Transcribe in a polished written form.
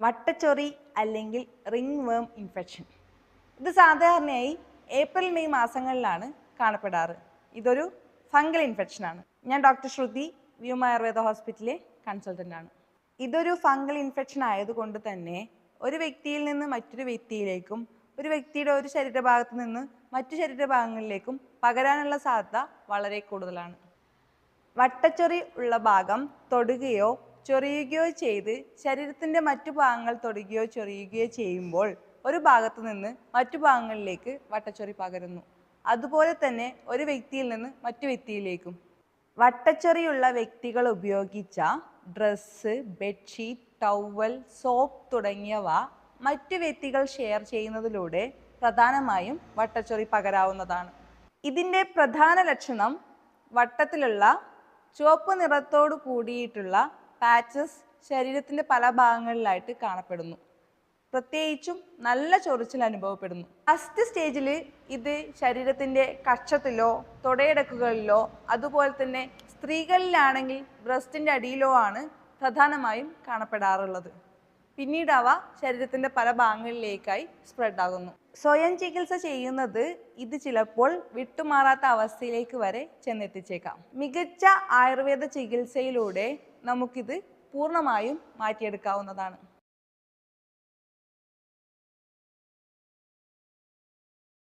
വട്ടച്ചൊറി അല്ലെങ്കിൽ റിംഗ് വേം ഇൻഫെക്ഷൻ. ഇത് സാധാരണയായി ഏപ്രിൽ മെയ് മാസങ്ങളിലാണ് കാണപ്പെടാറ്. ഇതൊരു ഫംഗൽ ഇൻഫെക്ഷനാണ്. ഞാൻ ഡോക്ടർ ശ്രുതി, വ്യോമ ആയുർവേദ ഹോസ്പിറ്റലിലെ കൺസൾട്ടൻ്റാണ്. ഇതൊരു ഫംഗൽ ഇൻഫെക്ഷൻ ആയതുകൊണ്ട് തന്നെ ഒരു വ്യക്തിയിൽ നിന്ന് മറ്റൊരു വ്യക്തിയിലേക്കും ഒരു വ്യക്തിയുടെ ഒരു ശരീരഭാഗത്ത് നിന്ന് മറ്റു ശരീരഭാഗങ്ങളിലേക്കും പകരാനുള്ള സാധ്യത വളരെ കൂടുതലാണ്. വട്ടച്ചൊറി ഉള്ള ഭാഗം തൊടുകയോ ചൊറിയുകയോ ചെയ്ത് ശരീരത്തിൻ്റെ മറ്റു ഭാഗങ്ങൾ തൊടുകയോ ചൊറിയുകയോ ചെയ്യുമ്പോൾ ഒരു ഭാഗത്തു നിന്ന് മറ്റു ഭാഗങ്ങളിലേക്ക് വട്ടച്ചൊറി പകരുന്നു. അതുപോലെ തന്നെ ഒരു വ്യക്തിയിൽ നിന്ന് മറ്റു വ്യക്തിയിലേക്കും. വട്ടച്ചൊറിയുള്ള വ്യക്തികൾ ഉപയോഗിച്ച ഡ്രസ്സ്, ബെഡ്ഷീറ്റ്, ടവൽ, സോപ്പ് തുടങ്ങിയവ മറ്റു വ്യക്തികൾ ഷെയർ ചെയ്യുന്നതിലൂടെ പ്രധാനമായും വട്ടച്ചൊറി പകരാവുന്നതാണ്. ഇതിൻ്റെ പ്രധാന ലക്ഷണം വട്ടത്തിലുള്ള ചുവപ്പ് നിറത്തോടു കൂടിയിട്ടുള്ള പാച്ചസ് ശരീരത്തിൻ്റെ പല ഭാഗങ്ങളിലായിട്ട് കാണപ്പെടുന്നു. പ്രത്യേകിച്ചും നല്ല ചൊറിച്ചിൽ അനുഭവപ്പെടുന്നു. ഫസ്റ്റ് സ്റ്റേജിൽ ഇത് ശരീരത്തിൻ്റെ കക്ഷത്തിലോ തുടയിടക്കുകളിലോ അതുപോലെ തന്നെ സ്ത്രീകളിലാണെങ്കിൽ ബ്രസ്റ്റിൻ്റെ അടിയിലോ ആണ് പ്രധാനമായും കാണപ്പെടാറുള്ളത്. പിന്നീട് അവ ശരീരത്തിൻ്റെ പല ഭാഗങ്ങളിലേക്കായി സ്പ്രെഡ് ആകുന്നു. സ്വയം ചികിത്സ ചെയ്യുന്നത് ഇത് ചിലപ്പോൾ വിട്ടുമാറാത്ത അവസ്ഥയിലേക്ക് വരെ ചെന്നെത്തിച്ചേക്കാം. മികച്ച ആയുർവേദ ചികിത്സയിലൂടെ നമുക്കിത് പൂർണ്ണമായും മാറ്റിയെടുക്കാവുന്നതാണ്.